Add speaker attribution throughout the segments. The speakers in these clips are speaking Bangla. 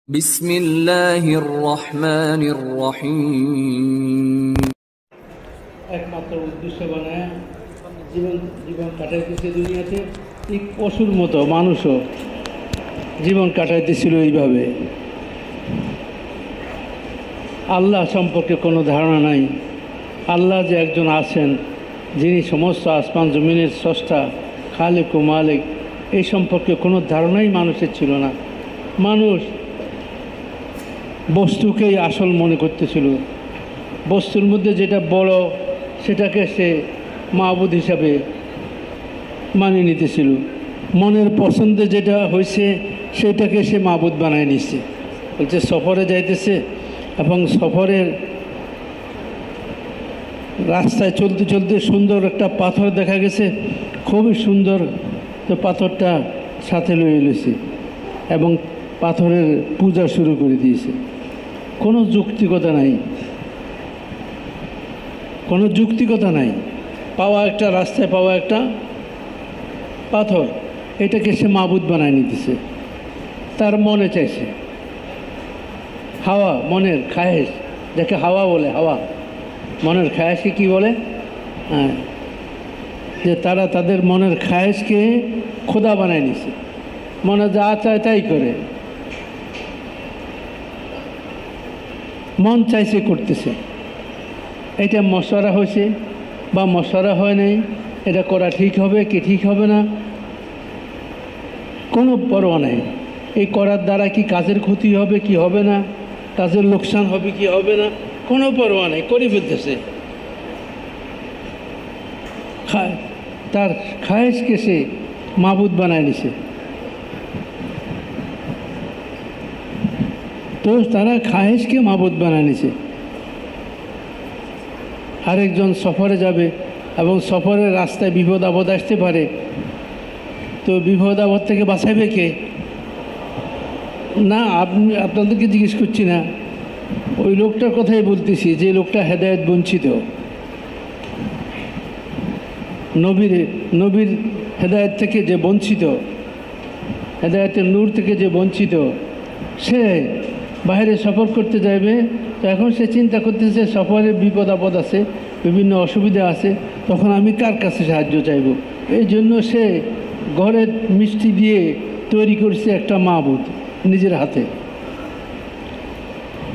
Speaker 1: বিসমিল্লাহির রহমানির রহিম।
Speaker 2: একমাত্র উদ্দেশ্য বানায় জীবন কাটাইতেছে দুনিয়াতে। ঠিক পশুর মতো মানুষও জীবন কাটাইতেছিল এইভাবে। আল্লাহ সম্পর্কে কোনো ধারণা নাই। আল্লাহ যে একজন আছেন, যিনি সমস্ত আসমান জমিনের স্রষ্টা, খালিক ও মালিক, এই সম্পর্কে কোনো ধারণাই মানুষের ছিল না। মানুষ বস্তুকেই আসল মনে করতেছিল। বস্তুর মধ্যে যেটা বড় সেটাকে সে মাবুদ হিসাবে মানিয়ে নিতেছিল। মনের পছন্দে যেটা হয়েছে সেটাকে সে মাবুদ বানায় নিচ্ছে। বলছে সফরে যাইতেছে এবং সফরের রাস্তায় চলতে চলতে সুন্দর একটা পাথর দেখা গেছে, খুবই সুন্দর। তো পাথরটা সাথে লয়ে এলেছে এবং পাথরের পূজা শুরু করে দিয়েছে। কোনো যৌক্তিকতা নাই, কোনো যৌক্তিকতা নাই। পাওয়া একটা রাস্তায় পাওয়া একটা পাথর, এটাকে সে মাবুদ বানায় নিতেছে। তার মনে চাইছে হাওয়া, মনের খায়েশ, যাকে হাওয়া বলে, হাওয়া মনের খায়েশকে কি বলে? হ্যাঁ, যে তারা তাদের মনের খায়েশকে খোদা বানায় নিছে। মনে যা চায় তাই করে, মন চাইছে করতেছে। এটা মশওয়ারা হয়েছে বা মশওয়ারা হয় নাই, এটা করা ঠিক হবে কি ঠিক হবে না, কোনো পরোয়া নেই। এই করার দ্বারা কি কাজের ক্ষতি হবে কি হবে না, কাজের লোকসান হবে কি হবে না, কোনো পরোয়া নেই, করে ফেলতেছে। তার খায়েশকে সে মাবুদ বানায় নিছে। তো তারা খায়েশকে মাবুদ বানায় নিছে। আরেকজন সফরে যাবে এবং সফরের রাস্তায় বিপদ আপদ আসতে পারে, তো বিপদ আপদ থেকে বাঁচাবে কে? না, আপনাদেরকে জিজ্ঞেস করছি না, ওই লোকটার কথাই বলতেছি যে লোকটা হেদায়েত বঞ্চিত, নবীর হেদায়েত থেকে যে বঞ্চিত, হেদায়েতের নূর থেকে যে বঞ্চিত, সে বাইরে সফর করতে যাবে। তো এখন সে চিন্তা করতেছে সফরের বিপদ আপদ আছে, বিভিন্ন অসুবিধা আছে, তখন আমি কার কাছে সাহায্য চাইব? এই জন্য সে ঘরের মিষ্টি দিয়ে তৈরি করছে একটা মাবুদ নিজের হাতে।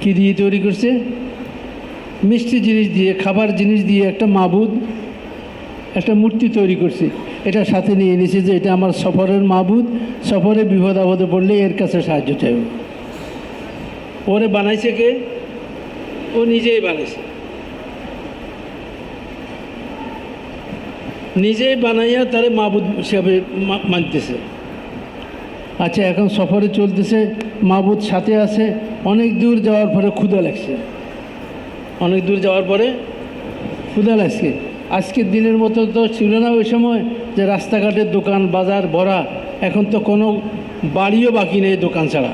Speaker 2: কি দিয়ে তৈরি করছে? মিষ্টি জিনিস দিয়ে, খাবার জিনিস দিয়ে একটা মাবুদ, একটা মূর্তি তৈরি করছে। এটা সাথে নিয়ে নিছে যে এটা আমার সফরের মাবুদ, সফরে বিপদ আপদে পড়লে এর কাছে সাহায্য চাইব। ওরে বানাইছে কে? ও নিজেই বানাইছে, নিজেই বানাইয়া তারে মাবুদ হিসাবে মানতেছে। আচ্ছা, এখন সফরে চলতেছে, মাবুদ সাথে আছে। অনেক দূর যাওয়ার পরে ক্ষুধা লাগছে, অনেক দূর যাওয়ার পরে ক্ষুধা লাগছে। আজকের দিনের মতো তো ছিল না ওই সময় যে রাস্তাঘাটের দোকান বাজার ভরা। এখন তো কোনো বাড়িও বাকি নেই দোকান ছাড়া।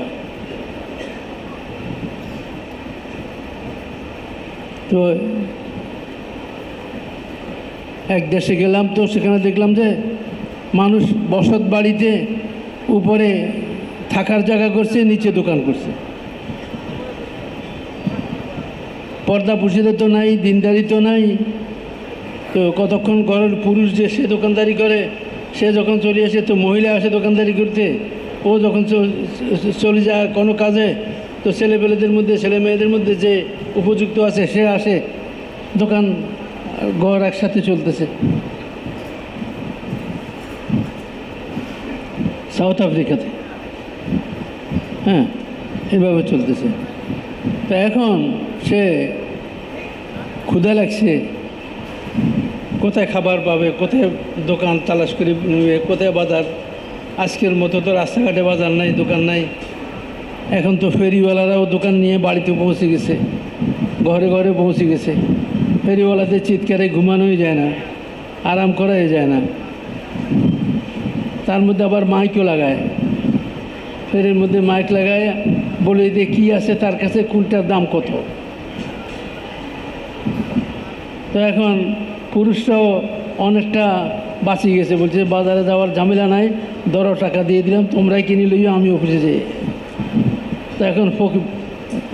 Speaker 2: তো এক দেশে গেলাম, তো সেখানে দেখলাম যে মানুষ বসত বাড়িতে উপরে থাকার জায়গা করছে, নিচে দোকান করছে। পর্দা পুষিতে তো নাই, দিনদারি তো নাই। তো কতক্ষণ ঘরের পুরুষ যে সে দোকানদারি করে, সে যখন চলে আসে তো মহিলা আসে দোকানদারি করতে। ও যখন চলে যায় কোনো কাজে, তো ছেলেপেলেদের মধ্যে, ছেলে মেয়েদের মধ্যে যে উপযুক্ত আছে সে আসে। দোকান ঘর একসাথে চলতেছে। সাউথ আফ্রিকাতে, হ্যাঁ, এভাবে চলতেছে। তো এখন সে ক্ষুধা লাগছে, কোথায় খাবার পাবে, কোথায় দোকান তালাশ করে নেবে, কোথায় বাজার। আজকের মতো তো রাস্তাঘাটে বাজার নাই, দোকান নাই। এখন তো ফেরিওয়ালারাও দোকান নিয়ে বাড়িতে পৌঁছে গেছে, ঘরে ঘরে পৌঁছে গেছে। ফেরিওয়ালাদের চিৎকারে ঘুমানোই যায় না, আরাম করাই যায় না। তার মধ্যে আবার মাইকও লাগায়, ফেরির মধ্যে মাইক লাগায় বলে দিয়ে কী আছে তার কাছে, কোনটার দাম কত। তো এখন পুরুষরাও অনেকটা বাঁচিয়ে গেছে, বলছে বাজারে যাওয়ার ঝামেলা নাই, 10 টাকা দিয়ে দিলাম, তোমরাই কিনে লইও, আমি অফিসে যাই। তো এখন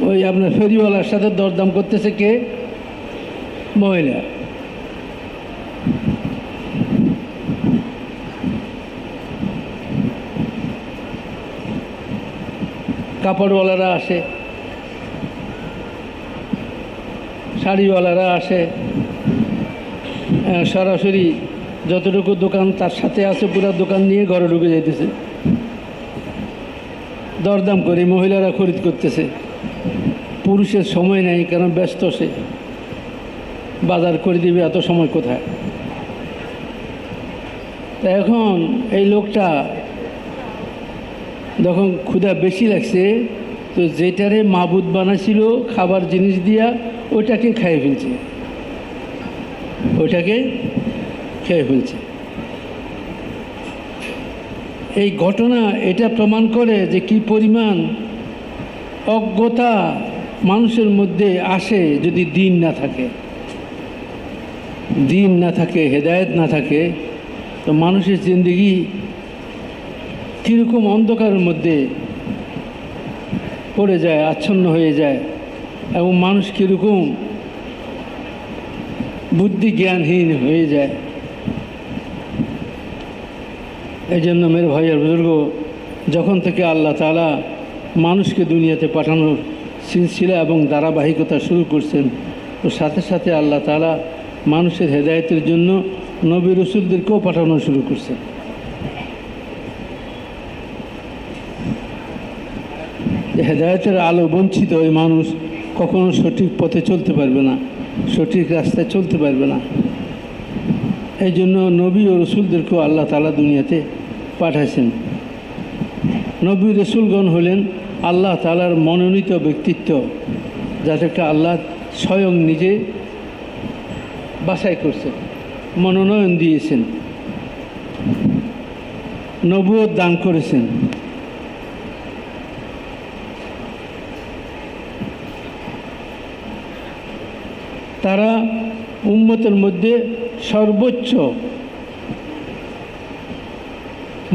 Speaker 2: ওই আপনার ফেরিওয়ালার সাথে দরদাম করতেছে কে? মহিলা। কাপড়ওয়ালারা আসে, শাড়িওয়ালারা আসে, সরাসরি যতটুকু দোকান তার সাথে আছে পুরো দোকান নিয়ে ঘরে ঢুকে যাইতেছে। দরদাম করে মহিলারা খরিদ করতেছে। পুরুষের সময় নেই, কারণ ব্যস্ত, সে বাজার করে দিবে, এত সময় কোথায়? তা এখন এই লোকটা যখন ক্ষুধা বেশি লাগছে, তো যেটারে মাবুদ বানাছিল খাবার জিনিস দিয়া ওইটাকে খেয়ে ফেলছে, ওইটাকে খেয়ে ফেলছে। এই ঘটনা এটা প্রমাণ করে যে কি পরিমাণ অজ্ঞতা মানুষের মধ্যে আসে যদি দিন না থাকে। দিন না থাকে, হেদায়েত না থাকে, তো মানুষের জিন্দগি কীরকম অন্ধকারের মধ্যে পড়ে যায়, আচ্ছন্ন হয়ে যায়, এবং মানুষ কীরকম বুদ্ধি জ্ঞানহীন হয়ে যায়। এই জন্য মেরে ভাই আর বুজুর্গ, যখন থেকে আল্লাহ তাআলা মানুষকে দুনিয়াতে পাঠানোর সিলসিলা এবং ধারাবাহিকতা শুরু করছেন, তো সাথে সাথে আল্লাহ তাআলা মানুষের হেদায়েতের জন্য নবী রসুলদেরকেও পাঠানো শুরু করছেন। হেদায়েতের আলো বঞ্চিত ওই মানুষ কখনো সঠিক পথে চলতে পারবে না, সঠিক রাস্তায় চলতে পারবে না। এই জন্য নবী ও রসুলদেরকেও আল্লাহ তাআলা দুনিয়াতে পাঠাইছেন। নবী রসুলগণ হলেন আল্লাহ তাআলার মনোনীত ব্যক্তিত্ব, যাদেরকে আল্লাহ স্বয়ং নিজে বাছাই করছেন, মনোনয়ন দিয়েছেন, নবুয়ত দান করেছেন। তারা উম্মতের মধ্যে সর্বোচ্চ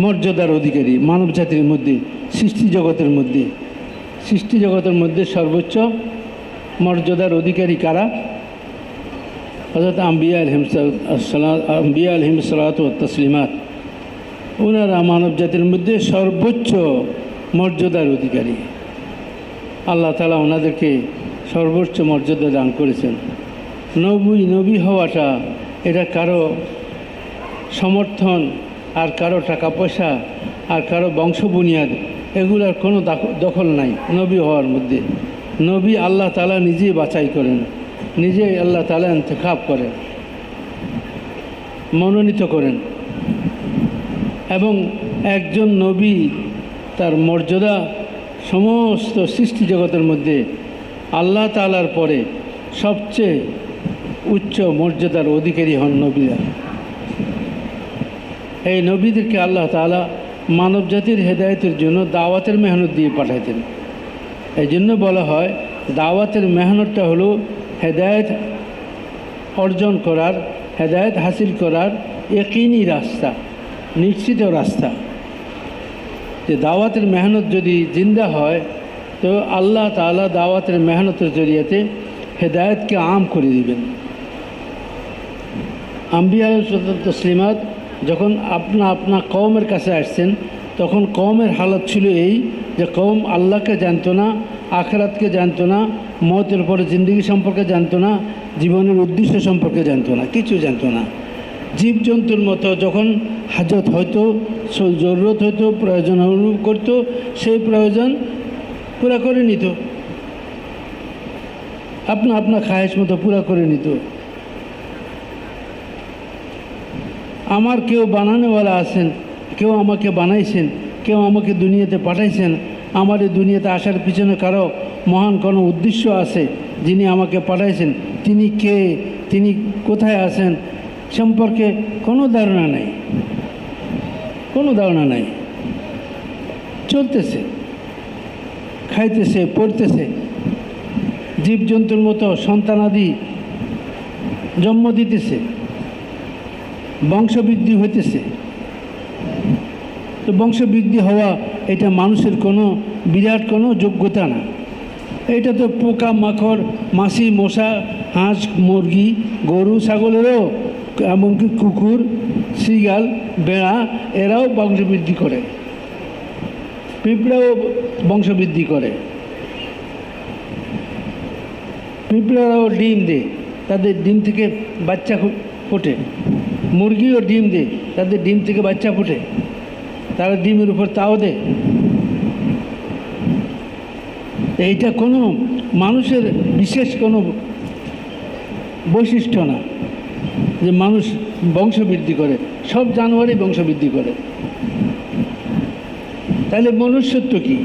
Speaker 2: মর্যাদার অধিকারী, মানব জাতির মধ্যে, সৃষ্টি জগতের মধ্যে সর্বোচ্চ মর্যাদার অধিকারী কারা? হযরত আম্বিয়া আলাইহিমুস-সালাতু ওয়াত তাসলিমাত। ওনারা মানব জাতির মধ্যে সর্বোচ্চ মর্যাদার অধিকারী। আল্লাহ তাআলা ওনাদেরকে সর্বোচ্চ মর্যাদা দান করেছেন। নবী হওয়াটা এটা কারো সমর্থন আর কারো টাকা পয়সা আর কারো বংশ বুনিয়াদ এগুলার কোনো দখল নাই নবী হওয়ার মধ্যে। নবী আল্লাহ তাআলা নিজেই বাছাই করেন, নিজেই আল্লাহ তাআলা ইন্তেখাব করেন, মনোনীত করেন। এবং একজন নবী তার মর্যাদা সমস্ত সৃষ্টি জগতের মধ্যে আল্লাহ তাআলার পরে সবচেয়ে উচ্চ মর্যাদার অধিকারী হন নবীরা। এই নবীদেরকে আল্লাহ তাআলা মানব জাতির হেদায়েতের জন্য দাওয়াতের মেহনত দিয়ে পাঠাইতেন। এই জন্য বলা হয় দাওয়াতের মেহনতটা হলো হেদায়েত অর্জন করার, হেদায়েত হাসিল করার ইয়াকিনী রাস্তা, নিশ্চিত রাস্তা। যে দাওয়াতের মেহনত যদি জিন্দা হয়, তো আল্লাহ তাআলা দাওয়াতের মেহনতের জরিয়াতে হেদায়েতকে আম করে দিবেন। আম্বিয়া আলাইহিস তাসলিমাত যখন আপনা কওমের কাছে আসছেন, তখন কওমের হালত ছিল এই যে কওম আল্লাহকে জানতো না, আখিরাতকে জানতো না, মওতের পরে জিন্দগি সম্পর্কে জানতো না, জীবনের উদ্দেশ্য সম্পর্কে জানতো না, কিছু জানতো না। জীবজন্তুর মতো যখন হাজত হয়তো, জরুরত হয়তো, প্রয়োজন অনুভব করতো, সেই প্রয়োজন পুরা করে নিত, আপনা খায়েশ মতো পুরা করে নিত। আমার কেউ বানানোওয়ালা আছেন, কেউ আমাকে বানাইছেন, কেউ আমাকে দুনিয়াতে পাঠাইছেন। আমার এই দুনিয়াতে আসার পিছনে কারো মহান কোনো উদ্দেশ্য আছে, যিনি আমাকে পাঠাইছেন। তিনি কে, তিনি কোথায় আছেন সম্পর্কে কোনো ধারণা নাই, কোনো ধারণা নাই। চলতেছে, খাইতেছে, পড়তেছে, জীবজন্তুর মতো সন্তানাদি জন্ম দিতেছে, বংশবৃদ্ধি হইতেছে। তো বংশবৃদ্ধি হওয়া এটা মানুষের কোনো বিরাট কোনো যোগ্যতা না। এটা তো পোকা মাকড়, মাছি, মশা, হাঁস, মুরগি, গরু, ছাগলেরও, এমনকি কুকুর, শ্রীগাল, বেড়া, এরাও বংশবৃদ্ধি করে। পিঁপড়াও বংশবৃদ্ধি করে। পিঁপড়ারাও ডিম দেয়, তাদের ডিম থেকে বাচ্চা ফোটে। মুরগিও ডিম দেয়, তাদের ডিম থেকে বাচ্চা ফোটে। তারা ডিমের উপর তাও দেয়। এইটা কোনো মানুষের বিশেষ কোনো বৈশিষ্ট্য না যে মানুষ বংশবৃদ্ধি করে। সব জানোয়ারই বংশবৃদ্ধি করে। তাহলে মনুষ্যত্ব কি?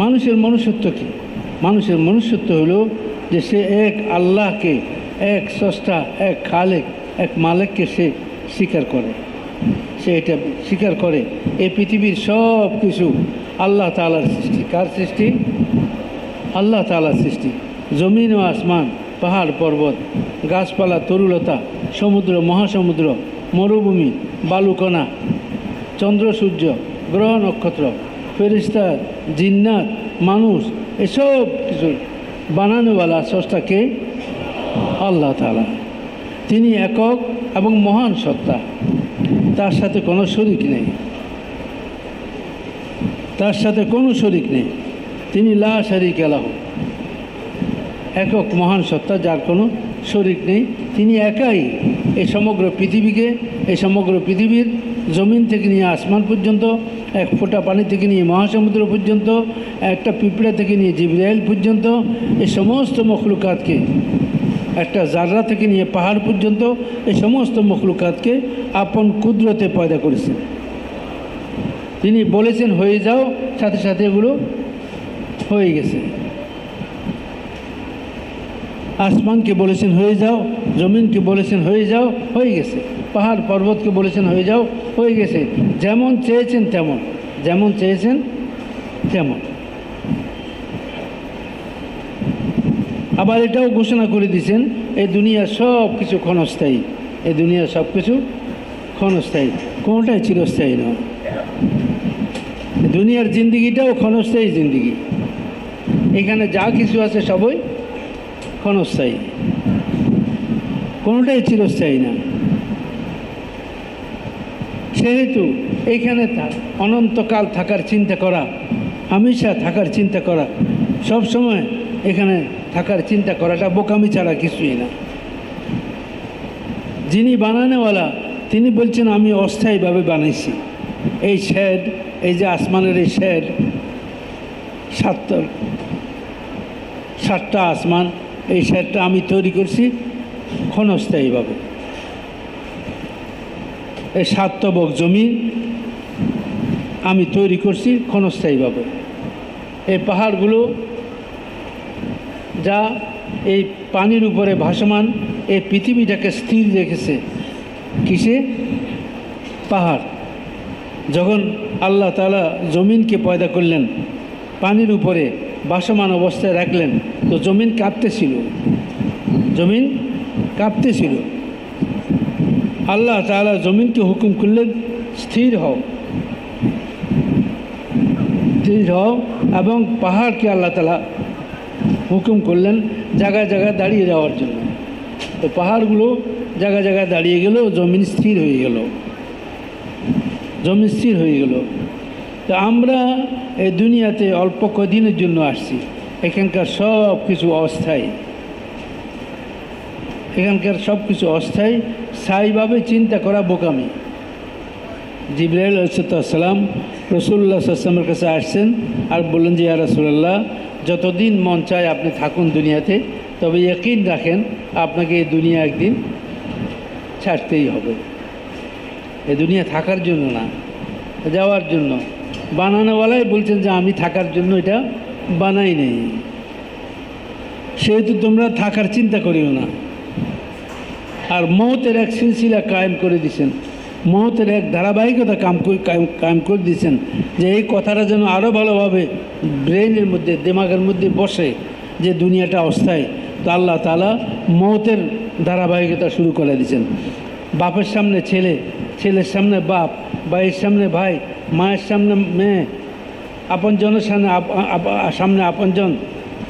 Speaker 2: মানুষের মনুষ্যত্ব কি? মানুষের মনুষ্যত্ব হলো যে সে এক আল্লাহকে, এক স্রষ্টা, এক খালেক, এক মালিককে সে স্বীকার করে। সে এটা স্বীকার করে এই পৃথিবীর সব কিছু আল্লাহ তাআলার সৃষ্টি। কার সৃষ্টি? আল্লাহ তাআলার সৃষ্টি। জমিন ও আসমান, পাহাড় পর্বত, গাছপালা, তরুলতা, সমুদ্র, মহাসমুদ্র, মরুভূমি, বালুকণা, চন্দ্র সূর্য, গ্রহ নক্ষত্র, ফেরেশতা, জিন্নাত, মানুষ, এসব কিছু বানানোওয়ালা স্রষ্টাকে আল্লাহ তাআলা। তিনি একক এবং মহান সত্তা, তার সাথে কোনো শরিক নেই। তার সাথে কোনো শরিক নেই। তিনি লা শারীকা লাহু, একক মহান সত্তা, যার কোনো শরিক নেই। তিনি একাই এই সমগ্র পৃথিবীকে, এই সমগ্র পৃথিবীর জমিন থেকে নিয়ে আসমান পর্যন্ত, এক ফোঁটা পানি থেকে নিয়ে মহাসমুদ্র পর্যন্ত, একটা পিঁপড়া থেকে নিয়ে জিবরাইল পর্যন্ত, এই সমস্ত মখলুকাতকে, একটা জাররা থেকে নিয়ে পাহাড় পর্যন্ত, এই সমস্ত মখলুকাতকে আপন কুদরতে পয়দা করেছেন। তিনি বলেছেন হয়ে যাও, সাথে সাথে এগুলো হয়ে গেছে। আসমানকে বলেছেন হয়ে যাও, জমিনকে বলেছেন হয়ে যাও, হয়ে গেছে। পাহাড় পর্বতকে বলেছেন হয়ে যাও, হয়ে গেছে। যেমন চেয়েছেন তেমন, যেমন চেয়েছেন তেমন। আবার এটাও ঘোষণা করে দিয়েছেন এই দুনিয়ার সব কিছু ক্ষণস্থায়ী। এই দুনিয়ার সব কিছু ক্ষণস্থায়ী, কোনোটাই চিরস্থায়ী নয়। দুনিয়ার জিন্দিগিটাও ক্ষণস্থায়ী জিন্দিগি। এখানে যা কিছু আছে সবই ক্ষণস্থায়ী, কোনোটাই চিরস্থায়ী না। সেহেতু এইখানে অনন্তকাল থাকার চিন্তা করা, হামেশা থাকার চিন্তা করা, সব সময় এখানে থাকার চিন্তা করাটা বোকামি ছাড়া কিছুই না। যিনি বানানোওয়ালা তিনি বলছেন আমি অস্থায়ীভাবে বানাইছি। এই শেড, এই যে আসমানের এই শেড, সাতটা আসমান, এই শেডটা আমি তৈরি করছি ক্ষণস্থায়ীভাবে। এই 7 তবক জমি আমি তৈরি করছি ক্ষণস্থায়ীভাবে। এই পাহাড়গুলো যা এই পানির উপরে ভাসমান, এই পৃথিবীটাকে স্থির রেখেছে কিসে? পাহাড়। যখন আল্লাহ তাআলা জমিনকে পয়দা করলেন, পানির উপরে ভাসমান অবস্থায় রাখলেন, তো জমিন কাঁপতেছিল, জমিন কাঁপতেছিল। আল্লাহ তাআলা জমিনকে হুকুম করলেন স্থির হও, স্থির হও। এবং পাহাড়কে আল্লাহ তাআলা হুকুম করলেন জায়গায় জায়গায় দাঁড়িয়ে যাওয়ার জন্য। তো পাহাড়গুলো জায়গায় জায়গায় দাঁড়িয়ে গেল, জমিন স্থির হয়ে গেল, জমিন স্থির হয়ে গেল। তো আমরা এই দুনিয়াতে অল্প কদিনের জন্য আসছি। এখানকার সব কিছু অস্থায়ী, এখানকার সব কিছু অস্থায়ী। স্থায়ীভাবে চিন্তা করা বোকামি। জিবরাইল আলাইহিস সালাম রাসূলুল্লাহ সাল্লাল্লাহু আলাইহি ওয়াসাল্লামের কাছে আসছেন আর বললেন যে ইয়া রাসূলুল্লাহ, যতদিন মন চায় আপনি থাকুন দুনিয়াতে, তবে ইয়াকিন রাখেন আপনাকে এই দুনিয়া একদিন ছাড়তেই হবে। এই দুনিয়া থাকার জন্য না, যাওয়ার জন্য। বানানোওয়ালাই বলছেন যে আমি থাকার জন্য এটা বানাই নেই, সেহেতু তোমরা থাকার চিন্তা করিও না। আর মওতের এক সিলসিলা কায়েম করে দিয়েছেন, মওতের এক ধারাবাহিকতা কায়েম করে দিয়েছেন, যে এই কথাটা যেন আরও ভালোভাবে ব্রেনের মধ্যে, দিমাগের মধ্যে বসে যে দুনিয়াটা অস্থায়ী। তো আল্লাহ তাআলা মওতের ধারাবাহিকতা শুরু করে দিয়েছেন। বাপের সামনে ছেলে, ছেলের সামনে বাপ, ভাইয়ের সামনে ভাই, মায়ের সামনে মেয়ে, আপনজনের সামনে সামনে আপনজন,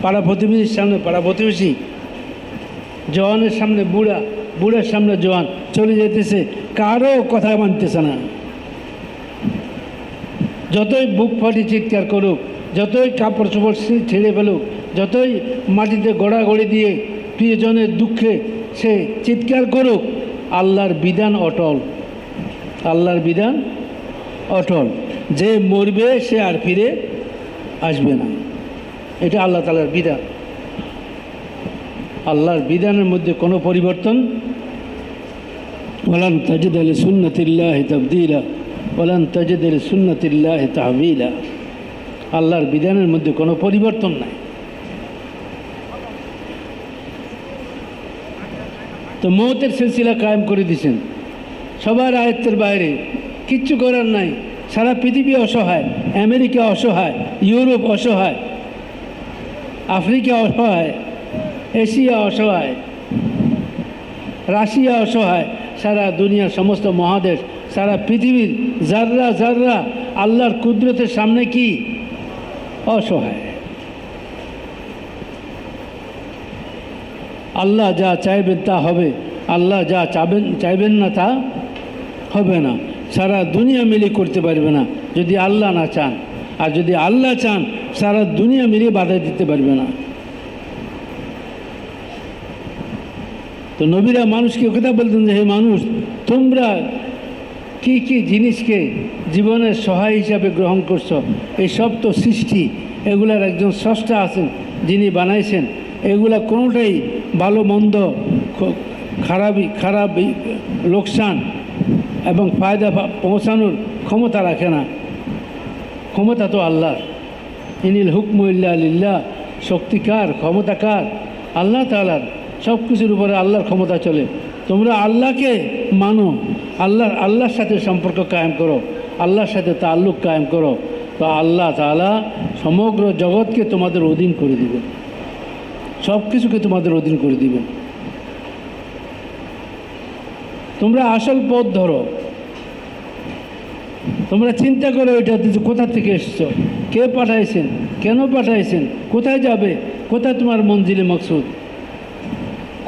Speaker 2: পাড়া প্রতিবেশীর সামনে পাড়া প্রতিবেশী, জওয়ানের সামনে বুড়া, বুড়ার সামনে জওয়ান চলে যেতেছে, কারো কথা মানতেছে না। যতই বুক ফাটি চিৎকার করুক, যতই কাপড় চোপড় ছেড়ে ফেলুক, যতই মাটিতে গড়াগড়ি দিয়ে প্রিয়জনের দুঃখে সে চিৎকার করুক, আল্লাহর বিধান অটল। আল্লাহর বিধান অটল। যে মরবে সে আর ফিরে আসবে না, এটা আল্লাহ তাআলার বিধান। আল্লাহর বিধানের মধ্যে কোনো পরিবর্তন, ওয়ালান তাজিদ লিসুন্নাতিল্লাহি তাবদীলা ওয়ালান তাজিদ লিসুন্নাতিল্লাহি তাহবিলা। আল্লাহর বিধানের মধ্যে কোনো পরিবর্তন নাই। তো মৌতের সিলসিলা কায়েম করে দিয়েছেন, সবার আয়ত্তের বাইরে, কিচ্ছু করার নাই। সারা পৃথিবী অসহায়, আমেরিকা অসহায়, ইউরোপ অসহায়, আফ্রিকা অসহায়, এশিয়া অসহায়, রাশিয়া অসহায়, সারা দুনিয়ার সমস্ত মহাদেশ, সারা পৃথিবীর যাররা যাররা আল্লাহর কুদরতের সামনে কি অসহায়। আল্লাহ যা চাইবেন তা হবে, আল্লাহ যা চাইবেন না তা হবে না। সারা দুনিয়া মিলে করতে পারবে না যদি আল্লাহ না চান, আর যদি আল্লাহ চান সারা দুনিয়া মিলে বাধা দিতে পারবে না। তো নবীরা মানুষকে কথা বলতেন যে, হে মানুষ, তোমরা কি কি জিনিসকে জীবনের সহায় হিসাবে গ্রহণ করছো? এই সব তো সৃষ্টি, এগুলার একজন স্রষ্টা আছেন যিনি বানাইছেন। এগুলা কোনোটাই ভালো মন্দ, খারাপ লোকসান এবং ফায়দা পৌঁছানোর ক্ষমতা রাখে না। ক্ষমতা তো আল্লাহর। ইনিল হুকমু ইল্লা লিল্লাহ, শক্তিকার ক্ষমতাকার আল্লাহ তাআলার। সব কিছুর উপরে আল্লাহর ক্ষমতা চলে। তোমরা আল্লাহকে মানো, আল্লাহর সাথে সম্পর্ক কায়েম করো, আল্লাহর সাথে তাল্লুক কায়েম করো, তো আল্লাহ তাআলা সমগ্র জগৎকে তোমাদের অধীন করে দিবেন, সব কিছুকে তোমাদের অধীন করে দিবেন। তোমরা আসল পথ ধরো, তোমরা চিন্তা করো এটা কোথা থেকে এসছো, কে পাঠাইছেন, কেন পাঠাইছেন, কোথায় যাবে, কোথায় তোমার মঞ্জিলে মকসুদ,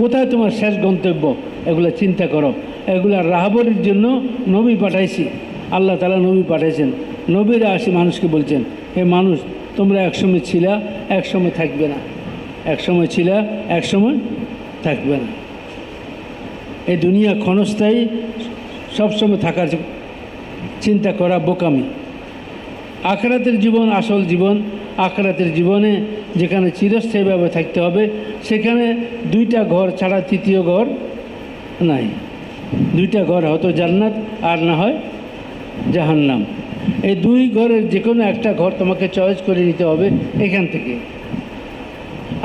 Speaker 2: কোথায় তোমার শেষ গন্তব্য, এগুলো চিন্তা করো। এগুলা রাহবরের জন্য নবী পাঠাইছি, আল্লাহ তাআলা নবী পাঠাইছেন। নবীরা আসি মানুষকে বলছেন, হে মানুষ, তোমরা একসময় ছিলা, একসময় থাকবে না, একসময় ছিলা, একসময় থাকবে না। এই দুনিয়া ক্ষণস্থায়ী, সবসময় থাকার চিন্তা করা বোকামি। আখিরাতের জীবন আসল জীবন। আখিরাতের জীবনে যেখানে চিরস্থায়ীভাবে থাকতে হবে, সেখানে দুইটা ঘর ছাড়া তৃতীয় ঘর নাই। দুইটা ঘর, হয়তো জান্নাত আর না হয় জাহান্নাম। এই দুই ঘরের যে কোনো একটা ঘর তোমাকে চয়েস করে নিতে হবে এখান থেকে।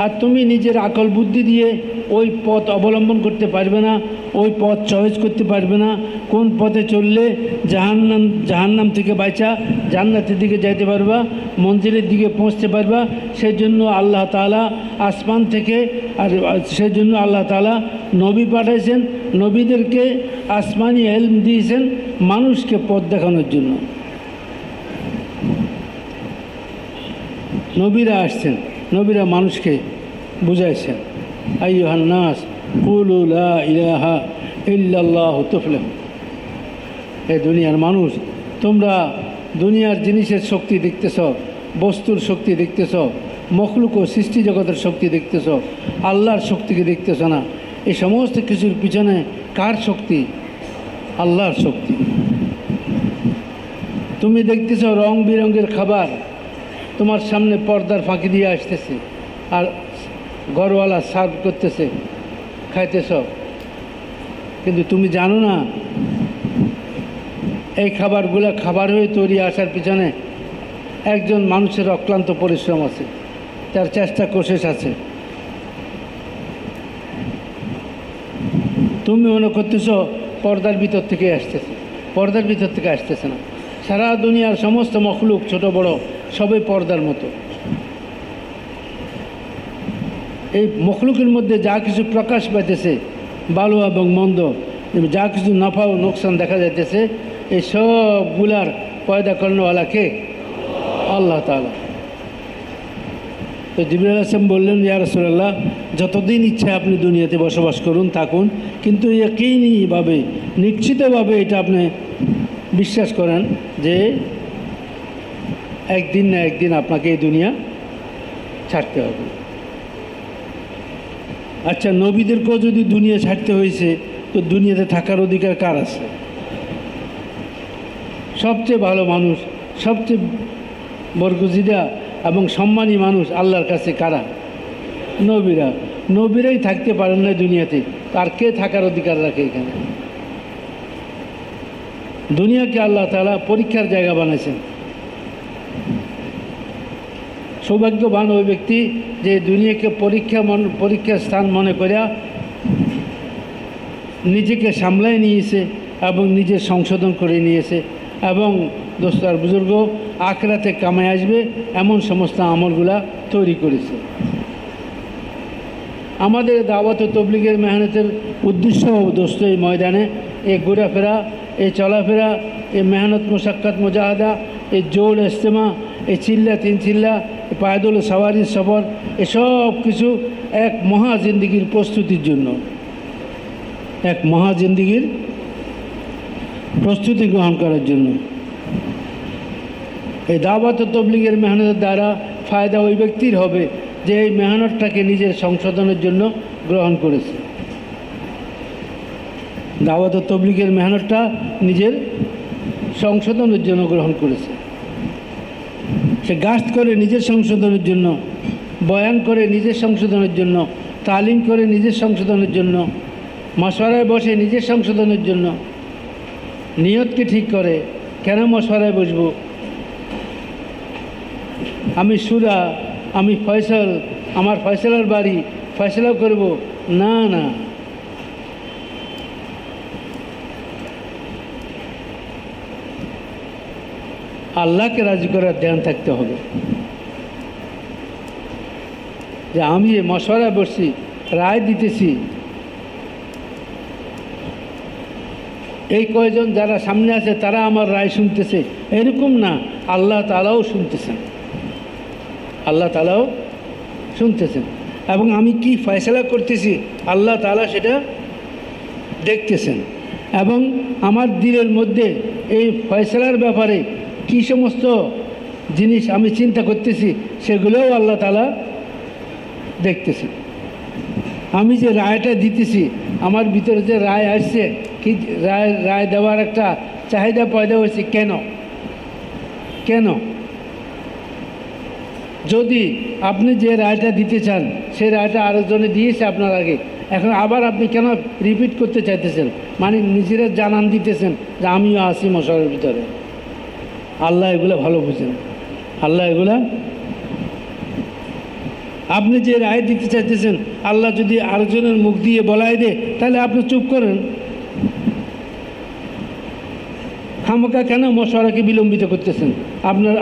Speaker 2: আর তুমি নিজের আকল বুদ্ধি দিয়ে ওই পথ অবলম্বন করতে পারবে না, ওই পথ চয়েস করতে পারবে না। কোন পথে চললে জাহান্নাম থেকে বাঁচা জান্নাতের দিকে যাইতে পারবা, মঞ্জিলের দিকে পৌঁছতে পারবা, সেই জন্য আল্লাহ তাআলা আসমান থেকে, আর সেই জন্য আল্লাহ তাআলা নবী পাঠাইছেন। নবীদেরকে আসমানি ইলম দিয়েছেন মানুষকে পথ দেখানোর জন্য। নবীরা আসছেন, নবীরা মানুষকে বুঝাইছেন, আইয়ুহান নাস কুলু লা ইলাহা ইল্লাল্লাহু তুফলিহু। এই দুনিয়ার মানুষ, তোমরা দুনিয়ার জিনিসের শক্তি দেখতেছ, বস্তুর শক্তি দেখতেছ, মখলুক ও সৃষ্টি জগতের শক্তি দেখতেছ, আল্লাহর শক্তিকে দেখতেছ না। এই সমস্ত কিছুর পিছনে কার শক্তি? আল্লাহর শক্তি। তুমি দেখতেছ রং বেরঙের খাবার তোমার সামনে পর্দার ফাঁকি দিয়ে আসতেছে, আর ঘরওয়ালা সার্ভ করতেছে, খাইতেছ, কিন্তু তুমি জানো না এই খাবারগুলো খাবার হয়ে তৈরি আসার পিছনে একজন মানুষের অক্লান্ত পরিশ্রম আছে, তার চেষ্টা কোশিশ আছে। তুমি মনে করতেছ পর্দার ভিতর থেকে আসতেছে, পর্দার ভিতর থেকে আসতেছে না। সারা দুনিয়ার সমস্ত মখলুক, ছোট বড়, সবই পর্দার মতো। এই মখলুকের মধ্যে যা কিছু প্রকাশ পাইতেছে, ভালো এবং মন্দ, যা কিছু নফা ও নোকসান দেখা যাইতেছে, এই সবগুলার পয়দা করানোওয়ালা কে? আল্লাহ তাআলা। তো জিবরাইল আলাইহিস সালাম বললেন, ইয়া রাসূলুল্লাহ, যতদিন ইচ্ছা আপনি দুনিয়াতে বসবাস করুন, থাকুন, কিন্তু ইয়াকিনীভাবে, নিশ্চিতভাবে এটা আপনি বিশ্বাস করেন যে একদিন না একদিন আপনাকে এই দুনিয়া ছাড়তে হবে। আচ্ছা, নবীদেরকেও যদি দুনিয়া ছাড়তে হয়েছে, তো দুনিয়াতে থাকার অধিকার কার আছে? সবচেয়ে ভালো মানুষ, সবচেয়ে বরগুজিদা এবং সম্মানী মানুষ আল্লাহর কাছে কারা? নবীরা। নবীরাই থাকতে পারেন না দুনিয়াতে, আর কে থাকার অধিকার রাখে এখানে? দুনিয়াকে আল্লাহ তাআলা পরীক্ষার জায়গা বানাইছেন। সৌভাগ্যবান ওই ব্যক্তি যে দুনিয়াকে পরীক্ষার স্থান মনে করে নিজেকে সামলায় নিয়েছে এবং নিজের সংশোধন করে নিয়েছে, এবং দোস্ত আর বুজুর্গ, আখিরাতে কামায় আসবে এমন সমস্ত আমলগুলা তৈরি করেছে। আমাদের দাওয়াত ও তবলিগের মেহনতের উদ্দেশ্য দোস্ত এই ময়দানে এই ঘোরাফেরা, এই চলাফেরা, এই মেহনত মুশাক্কাত মুজাহাদা, এই জোর ইজতেমা, এই চিল্লা তিন চিল্লা, এই পায়দল সাওয়ারি সফর, এসব কিছু এক মহা জিন্দিগির প্রস্তুতির জন্য, এক মহা জিন্দিগির প্রস্তুতি গ্রহণ করার জন্য। এই দাওয়াত ও তবলিগের মেহনতের দ্বারা ফায়দা ওই ব্যক্তির হবে যে এই মেহনতটাকে নিজের সংশোধনের জন্য গ্রহণ করেছে। দাওয়াত ও তবলিগের মেহনতটা নিজের সংশোধনের জন্য গ্রহণ করেছে। সে গাস্ত করে নিজের সংশোধনের জন্য, বয়ান করে নিজের সংশোধনের জন্য, তালিম করে নিজের সংশোধনের জন্য, মশওয়ারায় বসে নিজের সংশোধনের জন্য, নিয়তকে ঠিক করে কেন মশওয়ারায় বসবো, আমি সুরা, আমি ফয়সাল, আমার ফয়সালার বাড়ি, ফয়সালাও করব না, না। আল্লাহকে রাজি করার ধ্যান থাকতে হবে যে আমি এই মশওয়ারায় বসছি, রায় দিতেছি, এই কয়জন যারা সামনে আছে তারা আমার রায় শুনতেছে, এরকম না, আল্লাহ তাআলাও শুনতেছেন, আল্লাহ তাআলাও শুনতেছেন, এবং আমি কি ফয়সালা করতেছি আল্লাহ তাআলা সেটা দেখতেছেন, এবং আমার দিলের মধ্যে এই ফয়সালার ব্যাপারে কি সমস্ত জিনিস আমি চিন্তা করতেছি সেগুলোও আল্লাহ তাআলা দেখতেছেন। আমি যে রায়টা দিতেছি, আমার ভিতরে যে রায় আসছে, কি রায় দেওয়ার একটা চাহিদা পয়দা হয়েছে, কেন? কেন? যদি আপনি যে রায়টা দিতে চান সেই রায়টা আরেকজনে দিয়েছে আপনার আগে, এখন আবার আপনি কেন রিপিট করতে চাইতেছেন? মানে নিজেরা জানান দিতেছেন যে আমিও আছি মশারের ভিতরে। আল্লাহ এগুলো ভালো বুঝেন, আল্লাহ এগুলা, আপনি যে রায় দিতে চাইতেছেন আল্লাহ যদি আরেকজনের মুখ দিয়ে বলাই দেয় তাহলে আপনি চুপ করেন। খামোকা কেন মশওয়ারাকে বিলম্বিত করতেছেন?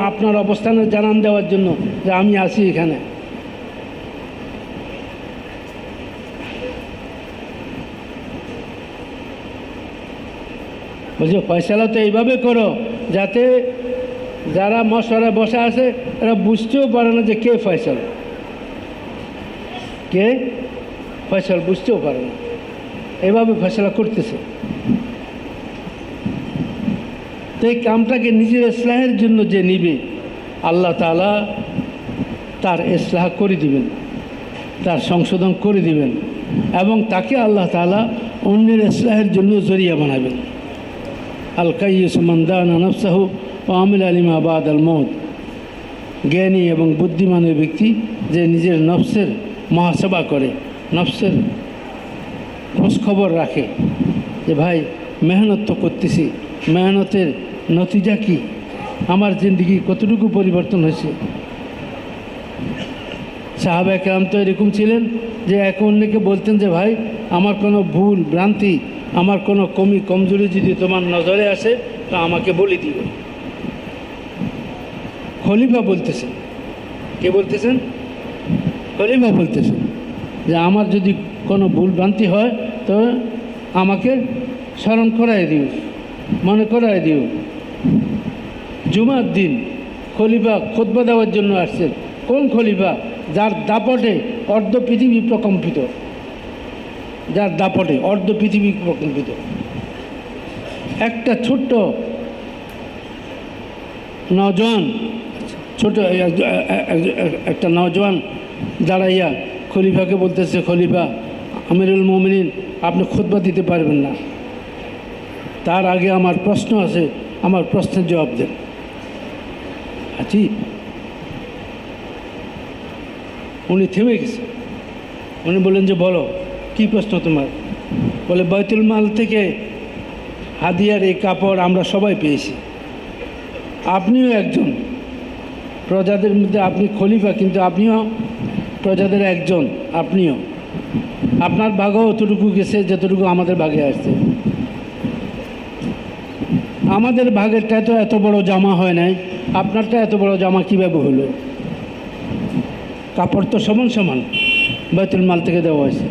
Speaker 2: আপনার অবস্থানের জানান দেওয়ার জন্য যে আমি আছি এখানে। বলছে ফয়সালা তো এইভাবে করো যাতে যারা মশওয়ারায় বসে আছে এরা বুঝতেও পারে না যে কে ফয়সাল, কে ফয়সাল বুঝতেও পারে না, এভাবে ফয়সালা করতেছে। তো এই কামটাকে নিজের ইসলাহের জন্য যে নিবে, আল্লাহ তাআলা তার ইসলাহ করে দিবেন, তার সংশোধন করে দিবেন, এবং তাকে আল্লাহ তাআলা অন্যের ইসলাহের জন্য জরিয়া বানাবেন। আল কাইয়্যিসু মান দানা নাফসাহু ওয়া আমিলা লিমা বাদাল মউত। জ্ঞানী এবং বুদ্ধিমানের ব্যক্তি যে নিজের নফসের মুহাসাবা করে, নফসের খোঁজখবর রাখে যে ভাই মেহনত তো করতেছি, মেহনতের নতিজা কি, আমার জিন্দিগি কতটুকু পরিবর্তন হয়েছে। সাহাবা কেরাম তো এরকম ছিলেন যে এক অন্যকে বলতেন যে ভাই আমার কোনো ভুল ভ্রান্তি, আমার কোনো কমি কমজোরি যদি তোমার নজরে আসে তো আমাকে বলে দিও। খলিফা বলতেছেন, কে বলতেছেন? খলিফা বলতেছেন যে আমার যদি কোনো ভুল ভ্রান্তি হয় তো আমাকে স্মরণ করাই দিও, মনে করাই দিও। জুমার দিন খলিফা খুতবা দেওয়ার জন্য আসছেন। কোন খলিফা? যার দাপটে অর্ধ পৃথিবী প্রকম্পিত, যার দাপটে অর্ধ পৃথিবী প্রকম্পিত। একটা ছোট্ট নওজোয়ান, ছোট একটা নওজোয়ান দাঁড়াইয়া খলিফাকে বলতেছে, খলিফা আমিরুল মুমিনিন, আপনি খুতবা দিতে পারবেন না, তার আগে আমার প্রশ্ন আছে, আমার প্রশ্নের জবাব দেন। আছি, উনি থেমে গেছে। উনি বললেন যে বলো, কী প্রশ্ন তোমার? বলে, বাইতুল মাল থেকে হাদিয়ার এই কাপড় আমরা সবাই পেয়েছি, আপনিও একজন প্রজাদের মধ্যে, আপনি খলিফা কিন্তু আপনিও প্রজাদের একজন, আপনিও, আপনার ভাগও অতটুকু গেছে যতটুকু আমাদের ভাগে আসছে। আমাদের ভাগেরটা তো এত বড় জামা হয় নাই, আপনারটা এত বড় জামা কীভাবে হলো? কাপড় তো সমান সমান বাইতুল মাল থেকে দেওয়া হয়েছে।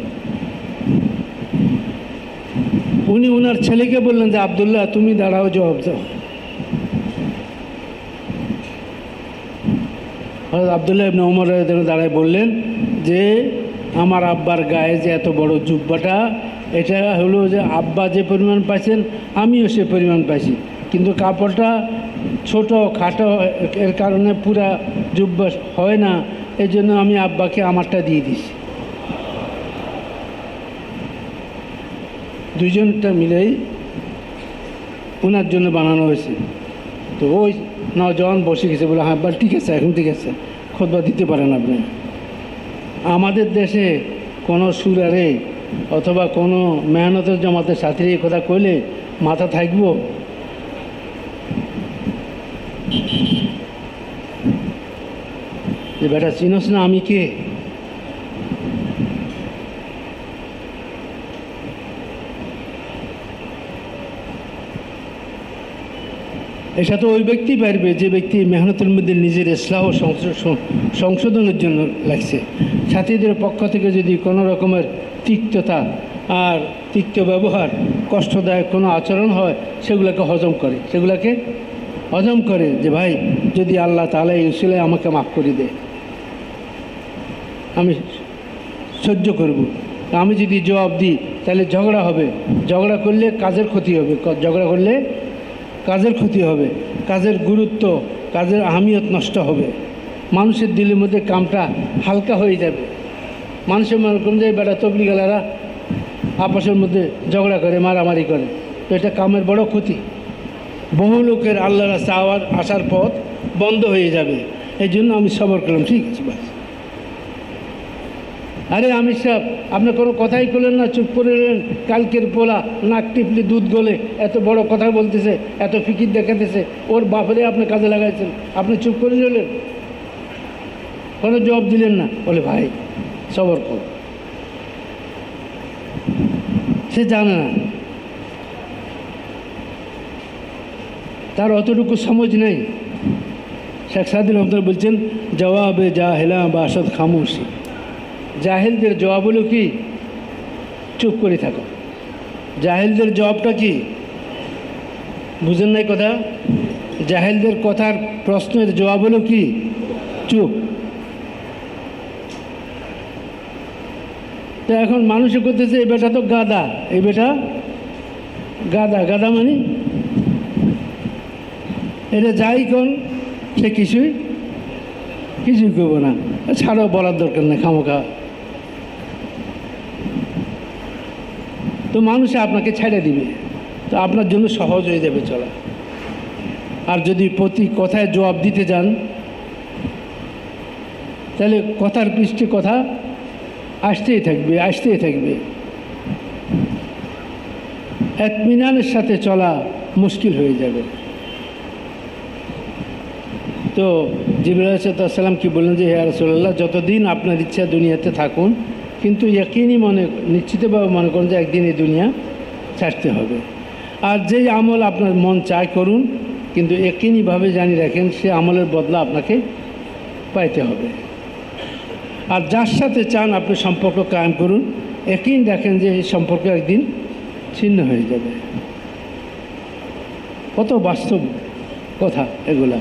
Speaker 2: উনি ওনার ছেলেকে বললেন যে আব্দুল্লাহ, তুমি দাঁড়াও, জবাব দাও। আব্দুল্লাহ ইবনে ওমর দাঁড়ায় বললেন যে আমার আব্বার গায়ে যে এত বড় জুব্বাটা, এটা হলো যে আব্বা যে পরিমাণ পাইছেন আমিও সে পরিমাণ পাইছি, কিন্তু কাপড়টা ছোট খাটো এর কারণে পুরা জুব্বা হয় না, এই জন্য আমি আব্বাকে আমারটা দিয়ে দিছি। দুইজনটা মিলেই ওনার জন্য বানানো হয়েছে। তো ওই নওজোয়ান বসে গেছে, বলে হ্যাঁ আব্বা ঠিক আছে, এখন ঠিক আছে, খুতবা দিতে পারেন আপনি। আমাদের দেশে কোনো সুরারে অথবা কোনো মেহনতের জমাতের সাথে এই কথা কইলে মাথা থাকবো? যে বেটা চিনস না আমি কে? এটা তো ওই ব্যক্তি পারবে যে ব্যক্তি মেহনতের মধ্যে নিজের ইসলাহ ও সংশোধনের জন্য লাগছে। সাথীদের পক্ষ থেকে যদি কোনো রকমের তিক্ততা আর তিক্ত ব্যবহার, কষ্টদায়ক কোনো আচরণ হয়, সেগুলোকে হজম করে যে ভাই যদি আল্লাহ তাআলা এই উসিলায় আমাকে মাফ করে দেয়, আমি সহ্য করব। আমি যদি জবাব দিই তাহলে ঝগড়া হবে, ঝগড়া করলে কাজের ক্ষতি হবে, ঝগড়া করলে কাজের ক্ষতি হবে, কাজের গুরুত্ব, কাজের আহমিয়ত নষ্ট হবে, মানুষের দিলের মধ্যে কামটা হালকা হয়ে যাবে। মানুষের মনে করেন যে বেটা তবলিগালারা আপসের মধ্যে ঝগড়া করে, মারামারি করে, তো এটা কামের বড় ক্ষতি। বহু লোকের আল্লাহ রাস্তা আসার পথ বন্ধ হয়ে যাবে। এই জন্য আমি সবর করলাম, ঠিক আছে বাস। আরে আমির সাহেব, আপনি কোনো কথাই করলেন না, চুপ করে রইলেন। কালকের পোলা নাক টিপলি দুধ গলে এত বড় কথা বলতেছে, এত ফিকির দেখাতেছে, ওর বাপরে আপনি কাজে লাগাইছেন, আপনি চুপ করে রইলেন, কোনো জবাব দিলেন না। বলে ভাই সবর কর, সে জানে না, তার অতটুকু সমঝ নেই। শেখ সাদুল রহমান বলছেন, জবাবে জাহেলা বাসদ খামোশি। জাহেলদের জবাব হলো কি? চুপ করে থাকো। জাহেলদের জবাবটা কি? বুঝেন নাই কথা? জাহেলদের কথার প্রশ্নের জবাব হলো কি? চুপ। তো এখন মানুষে করতেছে এই বেটা তো গাদা, এই বেটা গাদা। গাদা মানে এটা যাই কোন সে কিছুই করবো না, ছাড়াও বলার দরকার নেই খামোখা। তো মানুষে আপনাকে ছেড়ে দিবে, তো আপনার জন্য সহজ হয়ে যাবে চলা। আর যদি প্রতি কথায় জবাব দিতে যান তাহলে কথার পৃষ্ঠে কথা আসতেই থাকবে। ইত্মিনানের সাথে চলা মুশকিল হয়ে যাবে। তো জিবরাইল আলাইহিস সালাম কি বললেন যে, হে রাসূলুল্লাহ, যতদিন আপনার ইচ্ছা দুনিয়াতে থাকুন, কিন্তু ইয়াকিনি নিশ্চিতভাবে মনে করুন যে একদিন এই দুনিয়া ছাড়তে হবে। আর যেই আমল আপনার মন চায় করুন, কিন্তু ইয়াকিনিভাবে জানি রাখেন সে আমলের বদলা আপনাকে পাইতে হবে। আর যার সাথে চান আপনি সম্পর্ক কায়েম করুন, ইয়াকিন রাখেন যে এই সম্পর্ক একদিন ছিন্ন হয়ে যাবে। কত বাস্তব কথা এগুলা।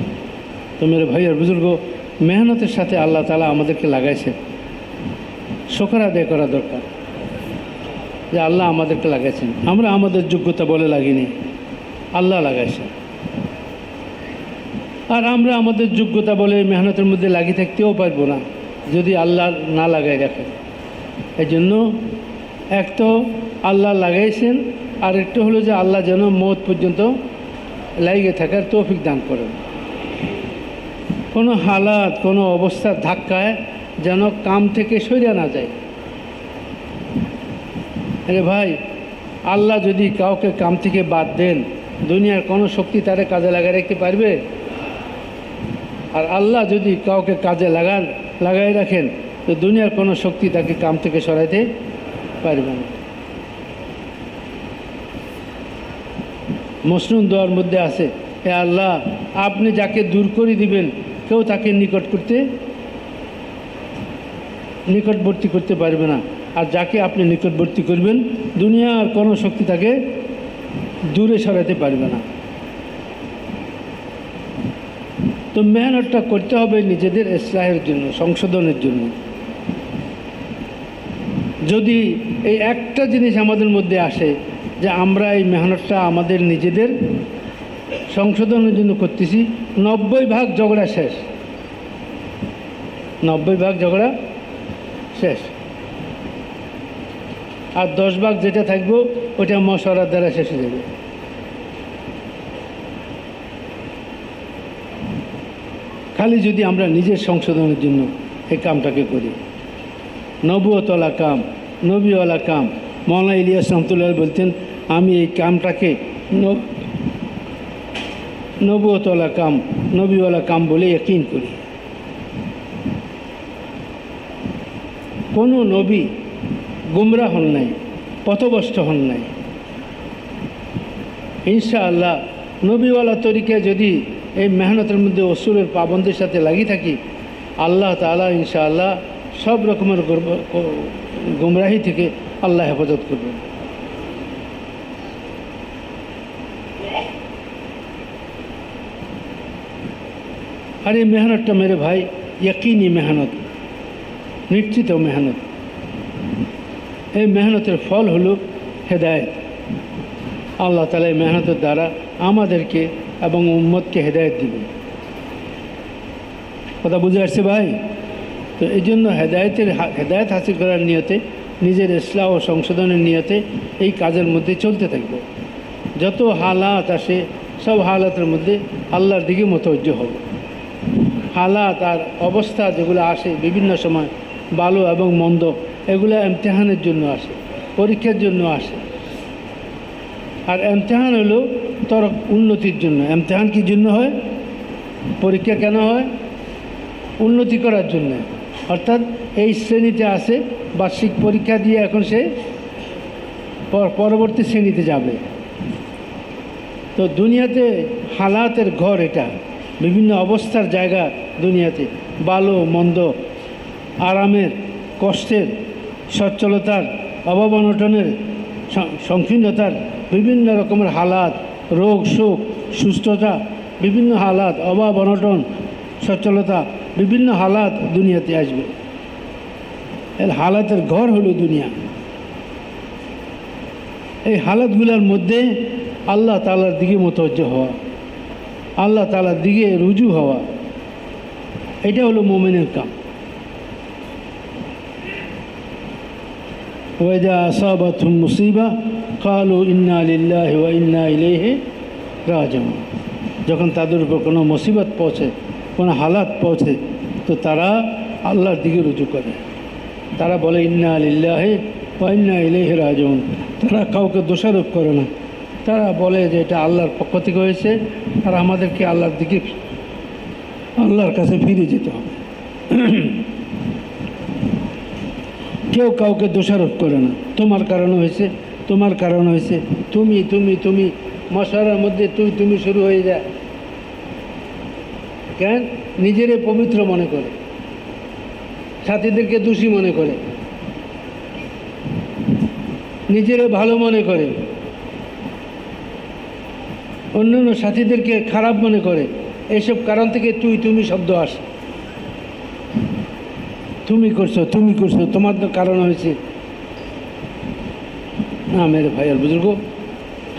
Speaker 2: তো মেরে ভাই আর বুজুর্গ, মেহনতের সাথে আল্লাহ তাআলা আমাদেরকে লাগাইছে, শুকর আদায় করা দরকার যে আল্লাহ আমাদেরকে লাগাইছেন। আমরা আমাদের যোগ্যতা বলে লাগিনি, আল্লাহ লাগাইছেন। আর আমরা আমাদের যোগ্যতা বলে মেহনতের মধ্যে লাগিয়ে থাকতেও পারবো না যদি আল্লাহ না লাগাই রাখেন। এই জন্য এক তো আল্লাহ লাগাইছেন, আর একটু হলো যে আল্লাহ যেন মওত পর্যন্ত লাগিয়ে থাকার তৌফিক দান করেন। কোনো হালাত, কোনো অবস্থার ধাক্কায় যেন কাম থেকে সরে না যায়। আরে ভাই, আল্লাহ যদি কাউকে কাম থেকে বাদ দেন, দুনিয়ার কোনো শক্তি তারে কাজে লাগাই রাখতে পারবে? আর আল্লাহ যদি কাউকে কাজে লাগাই রাখেন, তো দুনিয়ার কোনো শক্তি তাকে কাম থেকে সরাইতে পারবে না। মসনুন দোয়ার মধ্যে আছে, হে আল্লাহ, আপনি যাকে দূর করে দিবেন কেউ তাকে নিকটবর্তী করতে পারবে না, আর যাকে আপনি নিকটবর্তী করবেন দুনিয়ার কোনো শক্তি তাকে দূরে সরাতে পারবে না। তো মেহনতটা করতে হবে নিজেদের ইসলাহের জন্য, সংশোধনের জন্য। যদি এই একটা জিনিস আমাদের মধ্যে আসে যে আমরা এই মেহনতটা আমাদের নিজেদের সংশোধনের জন্য করতেছি, 90% ঝগড়া শেষ। 90% ঝগড়া শেষ। আর 10% যেটা থাকবো ওটা মশওয়ারার দ্বারা শেষ হয়ে যাবে। খালি যদি আমরা নিজের সংশোধনের জন্য এই কামটাকে করি। নবুয়তওয়ালা কাম, নবীওয়ালা কাম। মওলানা ইলিয়াস রহমতুল্লাহ বলতেন, আমি এই কামটাকে নবুয়তওয়ালা কাম, নবীওয়ালা কাম বলে ইয়াকিন করি। কোনো নবী গুমরা হন নাই, পথভ্রষ্ট হন নাই। ইনশাআল্লাহ নবীওয়ালা তরিকায় যদি এই মেহনতের মধ্যে অসুরের পাবন্দের সাথে লাগিয়ে থাকি, আল্লাহ তাআলা ইনশাআল্লাহ সব রকমের গুমরাহি থেকে আল্লাহ হেফাজত করবেন। আর এই মেহনতটা মেরে ভাই ইয়াকিনি মেহনত, নিশ্চিত মেহনত। এই মেহনতের ফল হলো হেদায়েত। আল্লাহ তাআলা এই মেহনতের দ্বারা আমাদেরকে এবং উম্মতকে হেদায়েত দিবেন। কথা বুঝে আসছে ভাই? তো এই জন্য হেদায়েত হাসিল করার নিয়তে, নিজের ইসলাহ ও সংশোধনের নিয়তে এই কাজের মধ্যে চলতে থাকবে। যত হালাত আসে সব হালাতের মধ্যে আল্লাহর দিকে মুতওয়াজ্জিহ হবে। হালাত আর অবস্থা যেগুলো আসে বিভিন্ন সময়, ভালো এবং মন্দ, এগুলো ইমতিহানের জন্য আসে, পরীক্ষার জন্য আসে। আর ইমতিহান হলো তোর উন্নতির জন্য। ইমতিহান কী জন্য হয়? পরীক্ষা কেন হয়? উন্নতি করার জন্য। অর্থাৎ এই শ্রেণীতে আসে, বার্ষিক পরীক্ষা দিয়ে এখন সে পরবর্তী শ্রেণীতে যাবে। তো দুনিয়াতে হালাতের ঘর এটা, বিভিন্ন অবস্থার জায়গা দুনিয়াতে, ভালো মন্দ, আরামের, কষ্টের, সচ্ছলতার, অভাব অনটনের, সংকীর্ণতার, বিভিন্ন রকমের হালাত, রোগ শোক, সুস্থতা, বিভিন্ন হালাত, অভাব অনটন, সচ্ছলতা, বিভিন্ন হালাত দুনিয়াতে আসবে। এর হালাতের ঘর হলো দুনিয়া। এই হালাতগুলোর মধ্যে আল্লাহ তাআলার দিকে মুতওয়াজ্জিহ হওয়া, আল্লাহ তাআলার দিকে রুজু হওয়া, এটা হলো মুমিনের কাম। ওয়াইদা আসাবাতহুম মুসিবা ক্বালু ইন্না লিল্লাহি ওয়া ইন্না ইলাইহি রাজিউন। যখন তাদের উপর কোনো মুসিবত পৌঁছে, কোনো হালাত পৌঁছে, তো তারা আল্লাহর দিকে রুজু করে। তারা বলে ইন্না লিল্লাহি ওয়া ইন্না ইলাইহি রাজিউন। তারা কাউকে দোষারোপ করে না, তারা বলে যে এটা আল্লাহর পক্ষ থেকে হয়েছে, আর আমাদেরকে আল্লাহর দিকে, আল্লাহর কাছে ফিরে যেতে হবে। কেউ কাউকে দোষারোপ করে না, তোমার কারণে হয়েছে, তোমার কারণে হয়েছে, তুমি তুমি তুমি, মশারার মধ্যে তুমি শুরু হয়ে যায়। কেন? নিজেরে পবিত্র মনে করে, সাথীদেরকে দোষী মনে করে, নিজেরে ভালো মনে করে, অন্যান্য সাথীদেরকে খারাপ মনে করে, এইসব কারণ থেকে তুমি শব্দ আসে। তুমি করছো, তোমার তো কারণ হয়েছে না মেরে ভাই আর বুজুর্গ।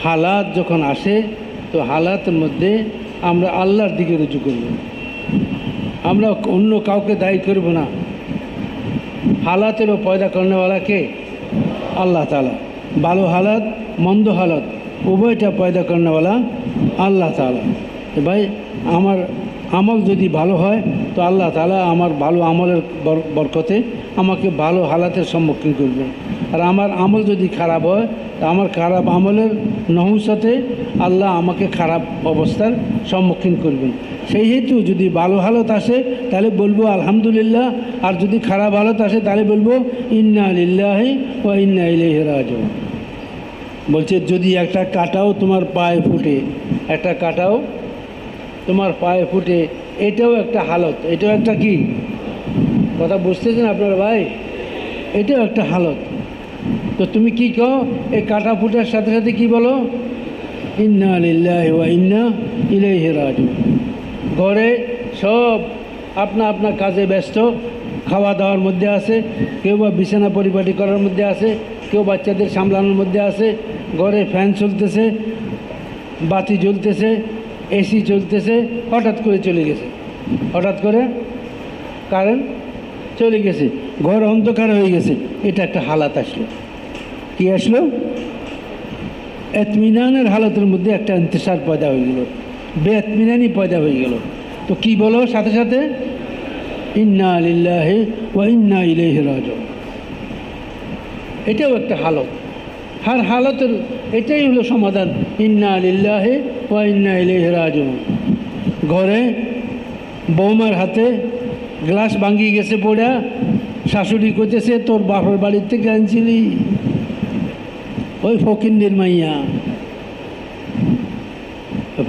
Speaker 2: হালাত যখন আসে তো হালাতের মধ্যে আমরা আল্লাহর দিকে রুজু করব, আমরা অন্য কাউকে দায়ী করব না। হালাতেরও পয়দা করনেওয়ালা কে? আল্লাহ তাআলা। ভালো হালাত মন্দ হালাত উভয়টা পয়দা করনেওয়ালা আল্লাহ তাআলা। ভাই আমার আমল যদি ভালো হয় তো আল্লাহ তাআলা আমার ভালো আমলের বরকতে আমাকে ভালো হালাতের সম্মুখীন করবেন। আর আমার আমল যদি খারাপ হয় তো আমার খারাপ আমলের নহুসতে আল্লাহ আমাকে খারাপ অবস্থার সম্মুখীন করবেন। সেই হেতু যদি ভালো হালত আসে তাহলে বলবো আলহামদুলিল্লাহ, আর যদি খারাপ হালত আসে তাহলে বলবো ইন্না লিল্লাহি ওয়া ইন্না ইলাইহি রাজিউন। বলছে যদি একটা কাঁটাও তোমার পায়ে ফুটে, একটা কাঁটাও তোমার পায়ে ফুটে, এটাও একটা হালত, এটাও একটা কি কথা বুঝতেছেন আপনারা ভাই? এটাও একটা হালত। তো তুমি কি কও এই কাঁটা ফুটার সাথে সাথে কি বলো? ইন্না লিল্লাহি ওয়া ইন্না ইলাইহি রাজিউন। ঘরে সব আপনা কাজে ব্যস্ত, খাওয়া দাওয়ার মধ্যে আছে, কেউ বা বিছানা পরিপাটি করার মধ্যে আছে, কেউ বাচ্চাদের সামলানোর মধ্যে আছে, ঘরে ফ্যান চলতেছে, বাতি জ্বলতেছে, এসি চলতেছে, হঠাৎ করে চলে গেছে, হঠাৎ করে কারেন্ট চলে গেছে, ঘর অন্ধকার হয়ে গেছে। এটা একটা হালাত আসলো। কি আসলো? এতমিনানের হালতের মধ্যে একটা ইন্তেশার পয়দা হয়ে গেল, বেএতমিনানি পয়দা হয়ে গেল। তো কি বলো সাথে সাথে? ইন্না লিল্লাহি ওয়া ইন্না ইলাইহি রাজিউন। এটাও একটা হালত। হার হালতের এটাই হলো সমাধান, ইন্না লিল্লাহি ওয়া ইন্না ইলাইহি রাজিউন। ঘরে বৌমার হাতে গ্লাস ভাঙিয়ে গেছে পড়া, শাশুড়ি কইতেছে তোর বাপের বাড়ির থেকে আনছিলি, ওই ফকিন্নির মাইয়া,